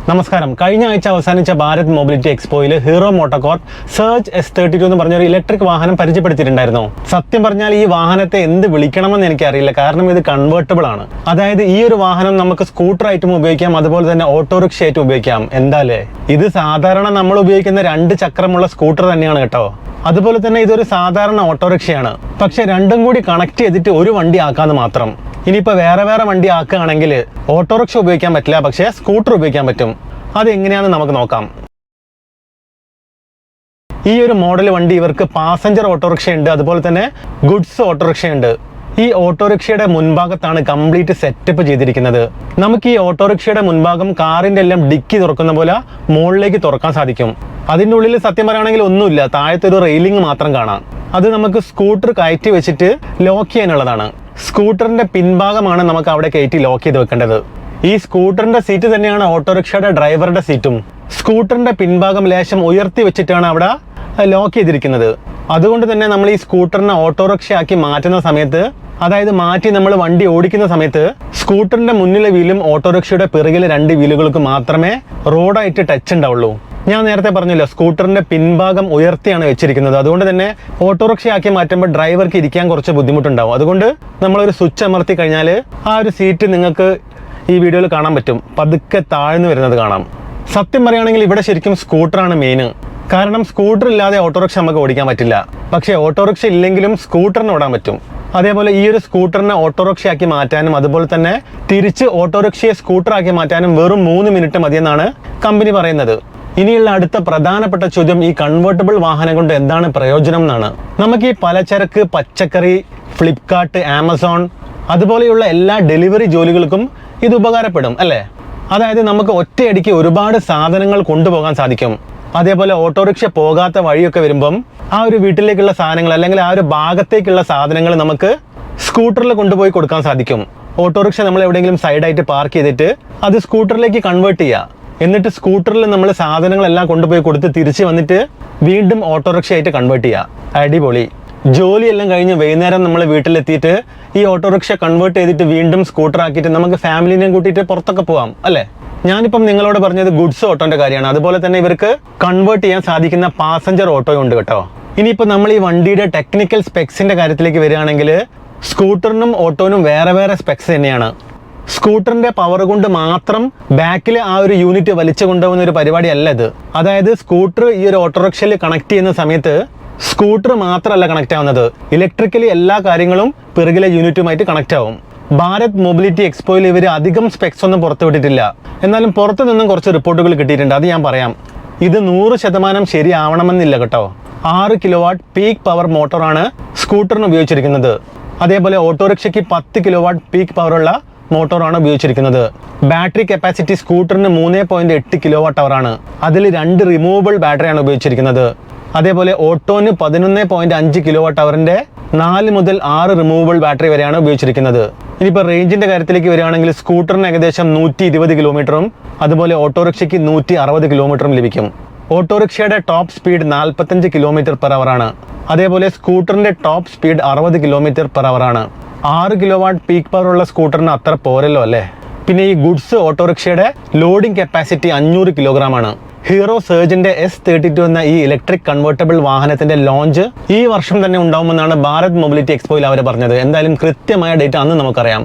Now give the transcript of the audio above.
നമസ്കാരം. കഴിഞ്ഞ ആഴ്ച അവസാനിച്ച ഭാരത് മൊബിലിറ്റി എക്സ്പോയിൽ ഹീറോ മോട്ടോകോർപ്പ് സർജ് S32 എന്ന് പറഞ്ഞൊരു ഇലക്ട്രിക് വാഹനം പരിചയപ്പെടുത്തിയിട്ടുണ്ടായിരുന്നു. സത്യം പറഞ്ഞാൽ ഈ വാഹനത്തെ എന്ത് വിളിക്കണമെന്ന് എനിക്കറിയില്ല. കാരണം ഇത് കൺവേർട്ടബിൾ ആണ്. അതായത് ഈ ഒരു വാഹനം നമുക്ക് സ്കൂട്ടറായിട്ടും ഉപയോഗിക്കാം, അതുപോലെ തന്നെ ഓട്ടോറിക്ഷ ആയിട്ടും ഉപയോഗിക്കാം. എന്താല്ലേ, ഇത് സാധാരണ നമ്മൾ ഉപയോഗിക്കുന്ന 2 ചക്രമുള്ള സ്കൂട്ടർ തന്നെയാണ് കേട്ടോ. അതുപോലെ തന്നെ ഇതൊരു സാധാരണ ഓട്ടോറിക്ഷയാണ്. പക്ഷെ രണ്ടും കൂടി കണക്ട് ചെയ്തിട്ട് ഒരു വണ്ടി ആക്കാന്ന് മാത്രം. ഇനിയിപ്പോൾ വേറെ വണ്ടി ആക്കുകയാണെങ്കിൽ ഓട്ടോറിക്ഷ ഉപയോഗിക്കാൻ പറ്റില്ല, പക്ഷേ സ്കൂട്ടർ ഉപയോഗിക്കാൻ പറ്റും. അതെങ്ങനെയാണെന്ന് നമുക്ക് നോക്കാം. ഈ ഒരു മോഡൽ വണ്ടി ഇവർക്ക് പാസഞ്ചർ ഓട്ടോറിക്ഷ ഉണ്ട്, അതുപോലെ തന്നെ ഗുഡ്സ് ഓട്ടോറിക്ഷ ഉണ്ട്. ഈ ഓട്ടോറിക്ഷയുടെ മുൻഭാഗത്താണ് കംപ്ലീറ്റ് സെറ്റപ്പ് ചെയ്തിരിക്കുന്നത്. നമുക്ക് ഈ ഓട്ടോറിക്ഷയുടെ മുൻഭാഗം കാറിന്റെ എല്ലാം ഡിക്കി തുറക്കുന്ന പോലെ മുകളിലേക്ക് തുറക്കാൻ സാധിക്കും. അതിൻ്റെ ഉള്ളിൽ സത്യം പറയുകയാണെങ്കിൽ ഒന്നുമില്ല, താഴത്തെ ഒരു റെയിലിംഗ് മാത്രം കാണാം. അത് നമുക്ക് സ്കൂട്ടർ കയറ്റി വെച്ചിട്ട് ലോക്ക് ചെയ്യാനുള്ളതാണ്. സ്കൂട്ടറിന്റെ പിൻഭാഗമാണ് നമുക്ക് അവിടെ കയറ്റി ലോക്ക് ചെയ്ത് വെക്കേണ്ടത്. ഈ സ്കൂട്ടറിന്റെ സീറ്റ് തന്നെയാണ് ഓട്ടോറിക്ഷയുടെ ഡ്രൈവറുടെ സീറ്റും. സ്കൂട്ടറിന്റെ പിൻഭാഗം ലേശം ഉയർത്തി വെച്ചിട്ടാണ് അവിടെ ലോക്ക് ചെയ്തിരിക്കുന്നത്. അതുകൊണ്ട് തന്നെ നമ്മൾ ഈ സ്കൂട്ടറിനെ ഓട്ടോറിക്ഷയാക്കി മാറ്റുന്ന സമയത്ത്, അതായത് മാറ്റി നമ്മൾ വണ്ടി ഓടിക്കുന്ന സമയത്ത്, സ്കൂട്ടറിന്റെ മുന്നിലെ വീലും ഓട്ടോറിക്ഷയുടെ പിറകിലെ 2 വീലുകൾക്ക് മാത്രമേ റോഡായിട്ട് ടച്ച് ഉണ്ടാവുള്ളൂ. ഞാൻ നേരത്തെ പറഞ്ഞല്ലോ, സ്കൂട്ടറിന്റെ പിൻഭാഗം ഉയർത്തിയാണ് വെച്ചിരിക്കുന്നത്. അതുകൊണ്ട് തന്നെ ഓട്ടോറിക്ഷയാക്കി മാറ്റുമ്പോൾ ഡ്രൈവർക്ക് ഇരിക്കാൻ കുറച്ച് ബുദ്ധിമുട്ടുണ്ടാവും. അതുകൊണ്ട് നമ്മളൊരു സ്വിച്ച് അമർത്തി കഴിഞ്ഞാൽ ആ ഒരു സീറ്റ് നിങ്ങൾക്ക് ഈ വീഡിയോയിൽ കാണാൻ പറ്റും, പതുക്കെ താഴ്ന്നു വരുന്നത് കാണാം. സത്യം പറയുകയാണെങ്കിൽ ഇവിടെ ശരിക്കും സ്കൂട്ടറാണ് മെയിൻ. കാരണം സ്കൂട്ടർ ഇല്ലാതെ ഓട്ടോറിക്ഷ നമുക്ക് ഓടിക്കാൻ പറ്റില്ല. പക്ഷേ ഓട്ടോറിക്ഷ ഇല്ലെങ്കിലും സ്കൂട്ടറിന് ഓടാൻ പറ്റും. അതേപോലെ ഈ ഒരു സ്കൂട്ടറിനെ ഓട്ടോറിക്ഷയാക്കി മാറ്റാനും അതുപോലെ തന്നെ തിരിച്ച് ഓട്ടോറിക്ഷയെ സ്കൂട്ടറാക്കി മാറ്റാനും വെറും 3 മിനിറ്റ് മതിയെന്നാണ് കമ്പനി പറയുന്നത്. ഇനിയുള്ള അടുത്ത പ്രധാനപ്പെട്ട ചോദ്യം, ഈ കൺവേർട്ടബിൾ വാഹനം കൊണ്ട് എന്താണ് പ്രയോജനം എന്നാണ്. നമുക്ക് ഈ പലചരക്ക്, പച്ചക്കറി, ഫ്ലിപ്കാർട്ട്, ആമസോൺ അതുപോലെയുള്ള എല്ലാ ഡെലിവറി ജോലികൾക്കും ഇത് ഉപകാരപ്പെടും അല്ലേ? അതായത് നമുക്ക് ഒറ്റയടിക്ക് ഒരുപാട് സാധനങ്ങൾ കൊണ്ടുപോകാൻ സാധിക്കും. അതേപോലെ ഓട്ടോറിക്ഷ പോകാത്ത വഴിയൊക്കെ വരുമ്പം ആ ഒരു വീട്ടിലേക്കുള്ള സാധനങ്ങൾ അല്ലെങ്കിൽ ആ ഒരു ഭാഗത്തേക്കുള്ള സാധനങ്ങൾ നമുക്ക് സ്കൂട്ടറിൽ കൊണ്ടുപോയി കൊടുക്കാൻ സാധിക്കും. ഓട്ടോറിക്ഷ നമ്മൾ എവിടെയെങ്കിലും സൈഡായിട്ട് പാർക്ക് ചെയ്തിട്ട് അത് സ്കൂട്ടറിലേക്ക് കൺവേർട്ട് ചെയ്യുക. എന്നിട്ട് സ്കൂട്ടറിൽ നമ്മൾ സാധനങ്ങളെല്ലാം കൊണ്ടുപോയി കൊടുത്ത് തിരിച്ച് വന്നിട്ട് വീണ്ടും ഓട്ടോറിക്ഷ ആയിട്ട് കൺവേർട്ട് ചെയ്യുക. അടിപൊളി. ജോലിയെല്ലാം കഴിഞ്ഞ് വൈകുന്നേരം നമ്മൾ വീട്ടിലെത്തിയിട്ട് ഈ ഓട്ടോറിക്ഷ കൺവേർട്ട് ചെയ്തിട്ട് വീണ്ടും സ്കൂട്ടർ ആക്കിയിട്ട് നമുക്ക് ഫാമിലിനെയും കൂട്ടിയിട്ട് പുറത്തൊക്കെ പോകാം അല്ലേ? ഞാനിപ്പം നിങ്ങളോട് പറഞ്ഞത് ഗുഡ്സ് ഓട്ടോന്റെ കാര്യമാണ്. അതുപോലെ തന്നെ ഇവർക്ക് കൺവേർട്ട് ചെയ്യാൻ സാധിക്കുന്ന പാസഞ്ചർ ഓട്ടോയും ഉണ്ട് കേട്ടോ. ഇനിയിപ്പോൾ നമ്മൾ ഈ വണ്ടിയുടെ ടെക്നിക്കൽ സ്പെക്സിന്റെ കാര്യത്തിലേക്ക് വരികയാണെങ്കിൽ സ്കൂട്ടറിനും ഓട്ടോനും വേറെ സ്പെക്സ് തന്നെയാണ്. സ്കൂട്ടറിന്റെ പവർ കൊണ്ട് മാത്രം ബാക്കിൽ ആ ഒരു യൂണിറ്റ് വലിച്ചു കൊണ്ടുപോകുന്ന ഒരു പരിപാടിയല്ല ഇത്. അതായത് സ്കൂട്ടർ ഈ ഒരു ഓട്ടോറിക്ഷയിൽ കണക്ട് ചെയ്യുന്ന സമയത്ത് സ്കൂട്ടർ മാത്രമല്ല കണക്ട് ആവുന്നത്, ഇലക്ട്രിക്കലി എല്ലാ കാര്യങ്ങളും പിറകിലെ യൂണിറ്റുമായിട്ട് കണക്ട് ആവും. ഭാരത് മൊബിലിറ്റി എക്സ്പോയിൽ ഇവർ അധികം സ്പെക്സ് ഒന്നും പുറത്തുവിട്ടിട്ടില്ല. എന്നാലും പുറത്തു നിന്നും കുറച്ച് റിപ്പോർട്ടുകൾ കിട്ടിയിട്ടുണ്ട്, അത് ഞാൻ പറയാം. ഇത് 100% ശരിയാവണമെന്നില്ല കേട്ടോ. 6 കിലോവാട്ട് പീക്ക് പവർ മോട്ടോറാണ് സ്കൂട്ടറിന് ഉപയോഗിച്ചിരിക്കുന്നത്. അതേപോലെ ഓട്ടോറിക്ഷയ്ക്ക് 10 കിലോവാട്ട് പീക്ക് പവറുള്ള മോട്ടോറാണ് ഉപയോഗിച്ചിരിക്കുന്നത്. ബാറ്ററി കപ്പാസിറ്റി സ്കൂട്ടറിന് 3.8 കിലോവാട്ട് അവറാണ്. അതിൽ 2 റിമൂവബിൾ ബാറ്ററിയാണ് ഉപയോഗിച്ചിരിക്കുന്നത്. അതേപോലെ ഓട്ടോന് 11.5 കിലോവാട്ട് അവറിന്റെ 4 മുതൽ 6 റിമൂവബിൾ ബാറ്ററി വരെയാണ് ഉപയോഗിച്ചിരിക്കുന്നത്. ഇനിയിപ്പോൾ റേഞ്ചിന്റെ കാര്യത്തിലേക്ക് വരികയാണെങ്കിൽ സ്കൂട്ടറിന് ഏകദേശം 120 കിലോമീറ്ററും അതുപോലെ ഓട്ടോറിക്ഷയ്ക്ക് 160 കിലോമീറ്ററും ലഭിക്കും. ഓട്ടോറിക്ഷയുടെ ടോപ്പ് സ്പീഡ് 45 കിലോമീറ്റർ പെർ അവറാണ്. അതേപോലെ സ്കൂട്ടറിന്റെ ടോപ്പ് സ്പീഡ് 60 കിലോമീറ്റർ പെർ അവറാണ്. 6 കിലോവാട്ട് പീക്ക് പവർ ഉള്ള സ്കൂട്ടറിന് അത്ര പോരല്ലോ അല്ലേ? പിന്നെ ഈ ഗുഡ്സ് ഓട്ടോറിക്ഷയുടെ ലോഡിംഗ് കപ്പാസിറ്റി 500 കിലോഗ്രാം ആണ്. ഹീറോ സർജിന്റെ S32 എന്ന ഈ ഇലക്ട്രിക് കൺവേർട്ടബിൾ വാഹനത്തിന്റെ ലോഞ്ച് ഈ വർഷം തന്നെ ഉണ്ടാവുമെന്നാണ് ഭാരത് മൊബിലിറ്റി എക്സ്പോയിൽ അവർ പറഞ്ഞത്. എന്തായാലും കൃത്യമായ ഡേറ്റ് അന്ന് നമുക്കറിയാം.